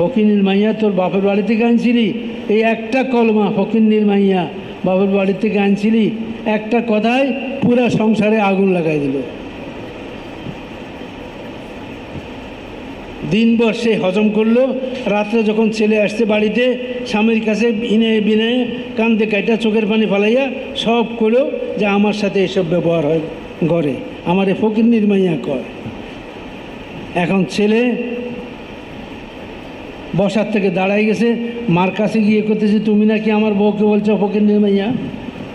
Speaker 2: ফকিন্নির মাইয়া তোর বাপের বাড়ি থেকে আনছিলি। এই একটা কলমা ফকিন্নির মাইয়া বাপের বাড়ি থেকে আনছিলি, একটা কথায় পুরা সংসারে আগুন লাগাই দিল। দিনভর সে হজম করলো, রাত্রে যখন ছেলে আসছে বাড়িতে স্বামীর কাছে বিনে বিনে কান্দে কাইটা চোখের পানি ফালাইয়া সব করলো যে আমার সাথে এসব ব্যবহার হয় ঘরে, আমার এ ফকিন্নির মাইয়া কয়। এখন ছেলে বসার থেকে দাঁড়াই গেছে, মার কাছে গিয়ে করতেছে তুমি নাকি আমার বউকে বলছো ফকিন্নির মাইয়া।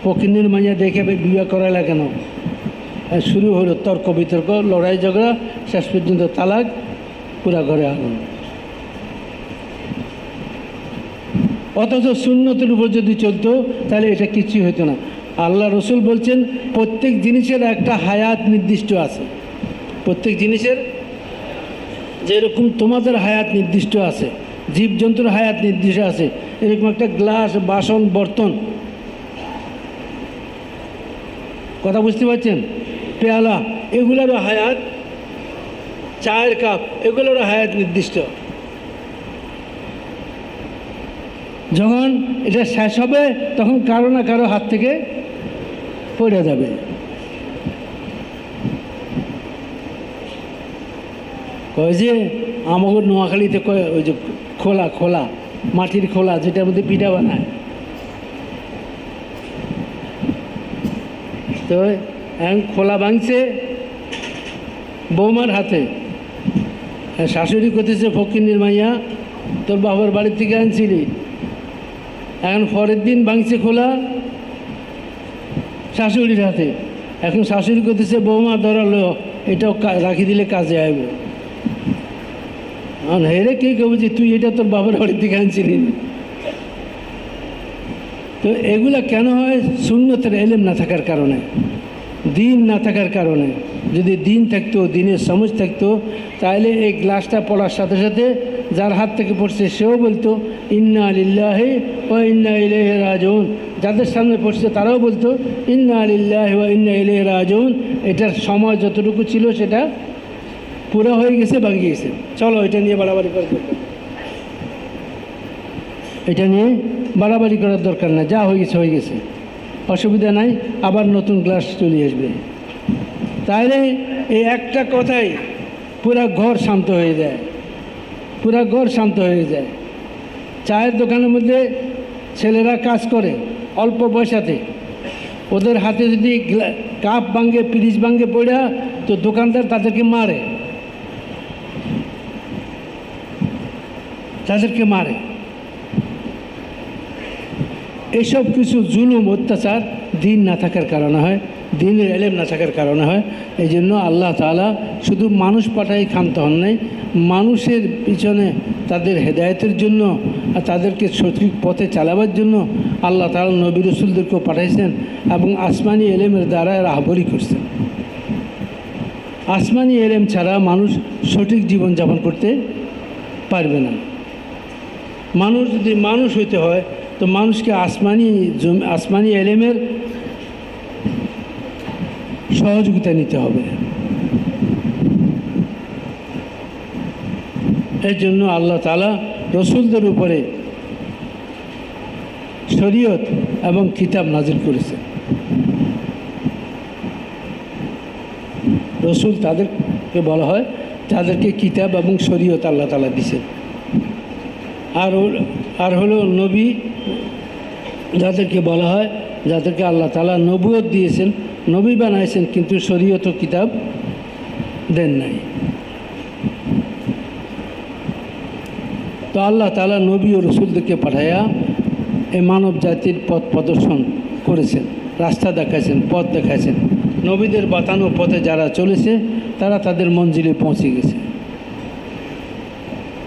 Speaker 2: ফকিন্নির মাইয়া দেখে বিয়ে করাইলা কেন? শুরু হলো তর্ক বিতর্ক, লড়াই ঝগড়া, শেষ পর্যন্ত তালাক, পুরা ঘরে আগুন। অথচ সুন্নতের উপর যদি চলতো তাহলে এটা কিছুই হতো না। আল্লাহ রসুল বলছেন প্রত্যেক জিনিসের একটা হায়াত নির্দিষ্ট আছে। প্রত্যেক জিনিসের যেরকম তোমাদের হায়াত নির্দিষ্ট আছে, জীবজন্তুর হায়াত নির্দিষ্ট আছে, এরকম একটা গ্লাস, বাসন, বর্তন, কথা বুঝতে পারছেন, পেয়ালা, এগুলোরও হায়াত, চায়ের কাপ, এগুলোরও হায়াত নির্দিষ্ট। যখন এটা শেষ হবে তখন কারো না কারো হাত থেকে পড়ে যাবে। কয় যে আমাকে নোয়াখালীতে কয় ওই যে খোলা মাটির খোলা, যেটার মধ্যে পিঠা বানায়, তো এখন খোলা ভাঙছে বৌমার হাতে, শাশুড়ি করতেছে ফকিন্নির মাইয়া তোর বাবার বাড়ির থেকে আনছিলি। এখন পরের দিন ভাঙছে খোলা শাশুড়ির হাতে, এখন শাশুড়ি করতেছে বৌমা ধরালো এটাও রাখি দিলে কাজে আইব। হেরে কে কেউ যে তুই এটা তোর বাবার বাড়ির থেকে আনছিলি। তো এগুলা কেন হয়? সুন্নতের এলেম না থাকার কারণে, দিন না থাকার কারণে। যদি দিন থাকতো, দিনের সমঝ থাকতো, তাহলে এই গ্লাসটা পড়ার সাথে সাথে যার হাত থেকে পড়ছে সেও বলতো ইন্না লিল্লাহি ওয়া ইন্না ইলাইহি রাজিউন। যাদের সামনে পড়ছে তারাও বলতো ইন্না লিল্লাহি ওয়া ইন্না ইলাইহি রাজিউন। এটার সময় যতটুকু ছিল সেটা পুরো হয়ে গেছে, বাকি গেছে। চলো এটা নিয়ে বাড়াবাড়ি করার দরকার, এটা নিয়ে বাড়াবাড়ি করার দরকার না, যা হয়ে গেছে, অসুবিধা নাই, আবার নতুন গ্লাস চলে আসবে। তাহলে এই একটা কথাই পুরা ঘর শান্ত হয়ে যায়, পুরা ঘর শান্ত হয়ে যায়। চায়ের দোকানের মধ্যে ছেলেরা কাজ করে অল্প পয়সাতে, ওদের হাতে যদি কাপ ভাঙে পিরিচ ভাঙে পড়া তো দোকানদার তাদেরকে মারে, এসব কিছু জুলুম অত্যাচার দিন না থাকার কারণে হয়, দিনের এলেম না থাকার কারণে হয়। এই জন্য আল্লাহ তাআলা শুধু মানুষ পাঠাই ক্ষান্ত হন নাই, মানুষের পিছনে তাদের হেদায়েতের জন্য আর তাদেরকে সঠিক পথে চালাবার জন্য আল্লাহ তাআলা নবী রাসূলদেরকেও পাঠাইছেন এবং আসমানি এলেমের দ্বারা রাহবরি করছেন। আসমানি এলেম ছাড়া মানুষ সঠিক জীবনযাপন করতে পারবে না। মানুষ যদি মানুষ হইতে হয় তো মানুষকে আসমানি এলেমের সহযোগিতা নিতে হবে। এর জন্য আল্লাহ তাআলা রসুলদের উপরে শরীয়ত এবং কিতাব নাজিল করেছেন। রসুল তাদেরকে বলা হয়, তাদেরকে কিতাব এবং শরীয়ত আল্লাহ তাআলা দিয়েছেন। আর হলো নবী, যাদেরকে বলা হয়, যাদেরকে আল্লাহ তাআলা নবুয়ত দিয়েছেন, নবী বানাইছেন, কিন্তু শরীয়ত ও কিতাব দেন নাই। তো আল্লাহ তাআলা নবী ও রসুলদেরকে পাঠাইয়া এই মানব জাতির পথ প্রদর্শন করেছেন, রাস্তা দেখাইছেন, পথ দেখাইছেন। নবীদের বাতানো পথে যারা চলেছে তারা তাদের মঞ্জিলে পৌঁছে গেছে,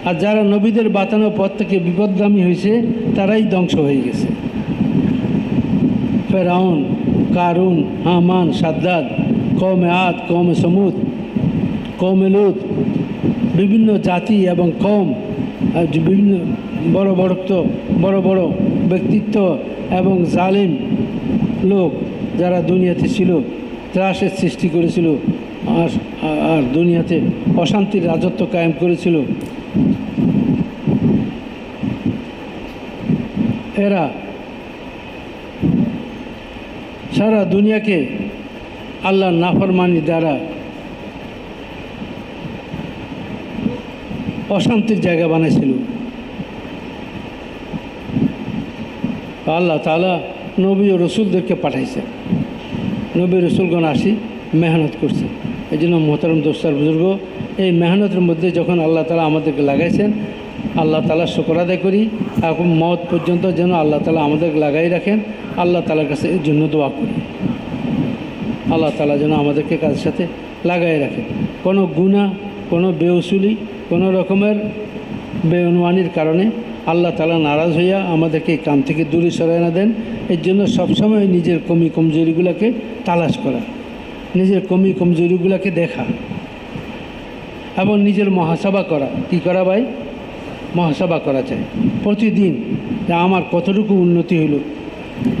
Speaker 2: আর যারা নবীদের বাতানো পথ থেকে বিপদগামী হয়েছে তারাই ধ্বংস হয়ে গেছে। ফেরাউন, কারুন, হামান, সাদ্দাদ, কওমে আদ, কওমে সমুদ, কওমে লূত, বিভিন্ন জাতি এবং কওম, বিভিন্ন বড় বড় ব্যক্তিত্ব এবং জালিম লোক যারা দুনিয়াতে ছিল, ত্রাসের সৃষ্টি করেছিল আর দুনিয়াতে অশান্তির রাজত্ব কায়েম করেছিল, এরা সারা দুনিয়াকে আল্লাহর নাফরমানি দ্বারা অশান্তির জায়গা বানাইছিল। আল্লাহ তাআলা নবী ও রসুলদেরকে পাঠাইছে, নবী রসুলগণ আসি মেহনত করছে। এই জন্য মোহতারম দোস্তার বুজুর্গ, এই মেহনতের মধ্যে যখন আল্লাহ তাআলা আমাদেরকে লাগাইছেন, আল্লাহ তাআলা শুকর আদায় করি, এখন মওত পর্যন্ত যেন আল্লাহ তাআলা আমাদেরকে লাগাই রাখেন। আল্লাহ তাআলার কাছে এর জন্য দোয়া করি, আল্লাহ তাআলা যেন আমাদেরকে কাজের সাথে লাগাই রাখেন। কোনো গুনাহ, কোনো বেউসুলি, কোনো রকমের বেউনওয়ানির কারণে আল্লাহ তাআলা নারাজ হইয়া আমাদেরকে এই কাম থেকে দূরে সরায় না দেন। এর জন্য সবসময় নিজের কমি কমজোরিগুলোকে তালাশ করা, নিজের কমি কমজোরিগুলোকে দেখা এবং নিজের মহাসাবা করা। কি করা ভাই? মহাসাবা করা চাই প্রতিদিন, যে আমার কতটুকু উন্নতি হলো,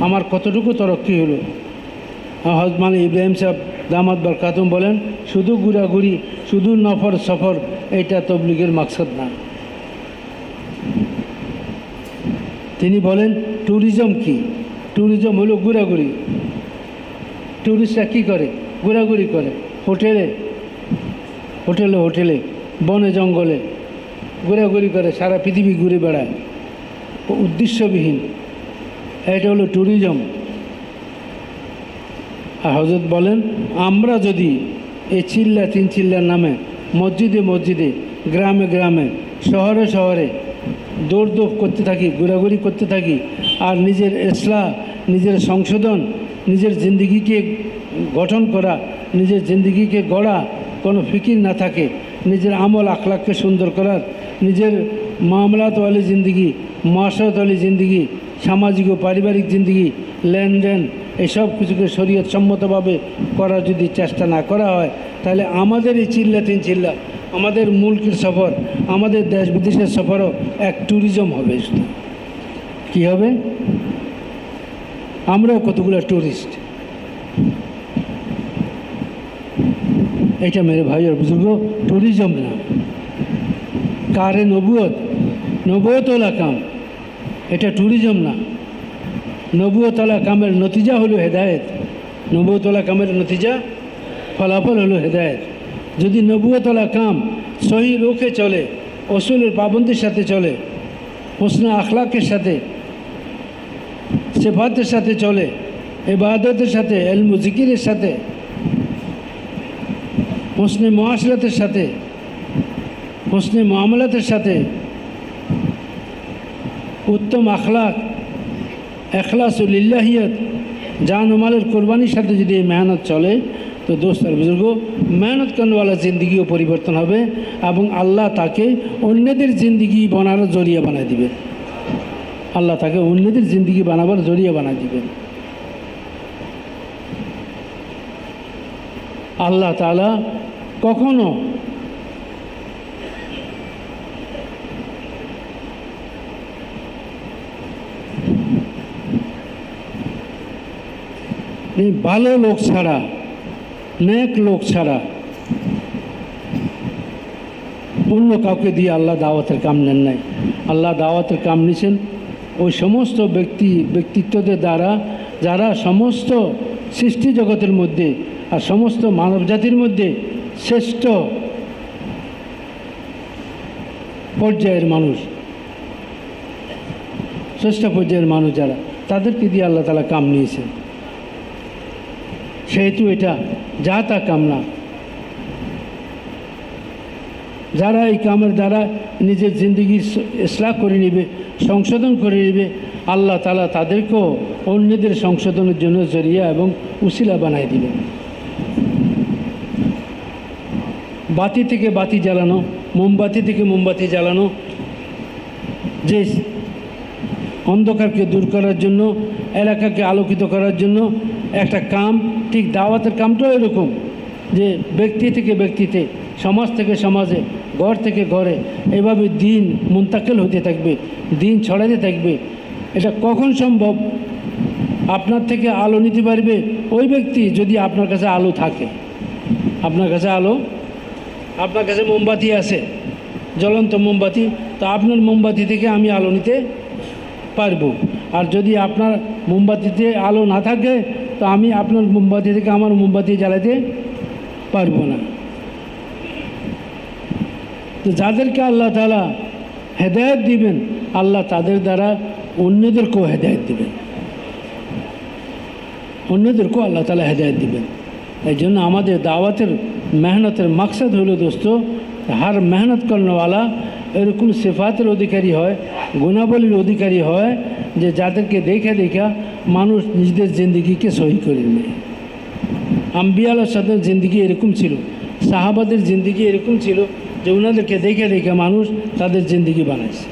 Speaker 2: আমার কতটুকু তরক্কি হলো। হযরত মাওলানা ইব্রাহিম সাহেব দামাত বরকাতুম বলেন, শুধু ঘোরাঘুরি, শুধু নফর সফর, এটা তবলিগের মাকসাদ না। তিনি বলেন ট্যুরিজম কি? ট্যুরিজম হলো ঘোরাঘুরি। ট্যুরিস্টরা কী করে? ঘোরাঘুরি করে, হোটেলে হোটেলে হোটেলে, বনে জঙ্গলে ঘোরাঘুরি করে, সারা পৃথিবী ঘুরে বেড়ায় উদ্দেশ্যবিহীন। এটা হলো ট্যুরিজম। আর হযরত বলেন, আমরা যদি এই চিল্লা তিন চিল্লার নামে মসজিদে মসজিদে, গ্রামে গ্রামে, শহরে শহরে দৌড় করতে থাকি, ঘোরাঘুরি করতে থাকি, আর নিজের ইসলাহ, নিজের সংশোধন, নিজের জিন্দগিকে গঠন করা, নিজের জিন্দগিকে গড়া কোনো ফিকির না থাকে, নিজের আমল আখলাককে সুন্দর করার, নিজের মামলাতওয়ালি জিন্দগি, মাশরাতওয়ালি জিন্দগি, সামাজিক ও পারিবারিক জিন্দগি, লেনদেন, এসব কিছুকে শরীয়ত সম্মতভাবে করার যদি চেষ্টা না করা হয়, তাহলে আমাদের এই চিল্লা তিন চিল্লা, আমাদের মুলকের সফর, আমাদের দেশ বিদেশের সফরও এক ট্যুরিজম হবে। শুধু কী হবে? আমরাও কতগুলো ট্যুরিস্ট। এটা মেরে ভাই আর বুজুর্গ, ট্যুরিজম না। কারে নবুয়ত, নবুয়তওয়ালা কাম, এটা ট্যুরিজম না। নবুয়তওয়ালা কামের নতিজা হলো হেদায়েত। নবুয়তওয়ালা কামের নতিজা, ফলাফল হলো হেদায়েত। যদি নবুয়তওয়ালা কাম সহি রুখে চলে, অসুলের পাবন্দির সাথে চলে, হুসনে আখলাকের সাথে, সিফাতের সাথে চলে, ইবাদতের সাথে, ইলম জিকিরের সাথে, হুসনে মুআশরাতের সাথে, হুসনে মুআমালাতের সাথে, উত্তম আখলাক, এখলাসুল লিল্লাহিয়ত, জান ও মালের কোরবানির সাথে যদি এই মেহনত চলে তো দোস্ত আর বুজুর্গ, মেহনত করনেওয়ালা জিন্দগিও পরিবর্তন হবে এবং আল্লাহ তাকে অন্যদের জিন্দগি বানানোর জরিয়া বানায় দিবেন। আল্লাহ তাকে অন্যদের জিন্দগি বানাবার জরিয়া বানায় দিবেন। আল্লাহ তাআলা কখনো এই ভালো লোক ছাড়া, নেক লোক ছাড়া অন্য কাউকে দিয়ে আল্লাহ দাওয়াতের কাম নেন নাই। আল্লাহ দাওয়াতের কাম নিছেন ওই সমস্ত ব্যক্তিত্বদের দ্বারা যারা সমস্ত সৃষ্টি জগতের মধ্যে আর সমস্ত মানব জাতির মধ্যে শ্রেষ্ঠ পর্যায়ের মানুষ, শ্রেষ্ঠ পর্যায়ের মানুষ যারা, তাদেরকে দিয়ে আল্লাহ তাআলা কাম নিয়েছেন। সেহেতু এটা যা তা কাম না। যারা এই কামের দ্বারা নিজের জিন্দগি ইসলাহ করে নেবে, সংশোধন করে নেবে, আল্লাহ তাআলা তাদেরকেও অন্যদের সংশোধনের জন্য জরিয়া এবং উসিলা বানায় দিবেন। বাতি থেকে বাতি জ্বালানো, মোমবাতি থেকে মোমবাতি জ্বালানো, যে অন্ধকারকে দূর করার জন্য, এলাকাকে আলোকিত করার জন্য একটা কাম, ঠিক দাওয়াতের কামটাও এরকম যে ব্যক্তি থেকে ব্যক্তিতে, সমাজ থেকে সমাজে, ঘর থেকে ঘরে এভাবে দিন মুন্তাকিল হতে থাকবে, দিন ছড়াতে থাকবে। এটা কখন সম্ভব? আপনার থেকে আলো নিতে পারবে ওই ব্যক্তি যদি আপনার কাছে আলো থাকে। আপনার কাছে আলো, আপনার কাছে মোমবাতি আছে, জ্বলন্ত মোমবাতি, তো আপনার মোমবাতি থেকে আমি আলো নিতে পারবো। আর যদি আপনার মোমবাতিতে আলো না থাকে তো আমি আপনার মোমবাতি থেকে আমার মোমবাতি জ্বালাতে পারবো না। তো যাদেরকে আল্লাহ তাআলা হেদায়েত দিবেন, আল্লাহ তাদের দ্বারা অন্যদেরকেও হেদায়েত দিবেন, অন্যদেরকেও আল্লাহ তাআলা হেদায়েত দিবেন। এই জন্য আমাদের দাওয়াতের মেহনতের মাকসাদ হলো দোস্ত, হার মেহনত করনেওয়ালা এরকম সিফাতের অধিকারী হয়, গুণাবলীর অধিকারী হয় যে যাদেরকে দেখা দেখা মানুষ নিজেদের জিন্দগিকে সহি করে নেয়। আম্বিয়া আলাইহিস সালামের জিন্দগি এরকম ছিল, সাহাবাদের জিন্দগি এরকম ছিল যে ওনাদেরকে দেখে দেখে মানুষ তাদের জিন্দগি বানাইছে।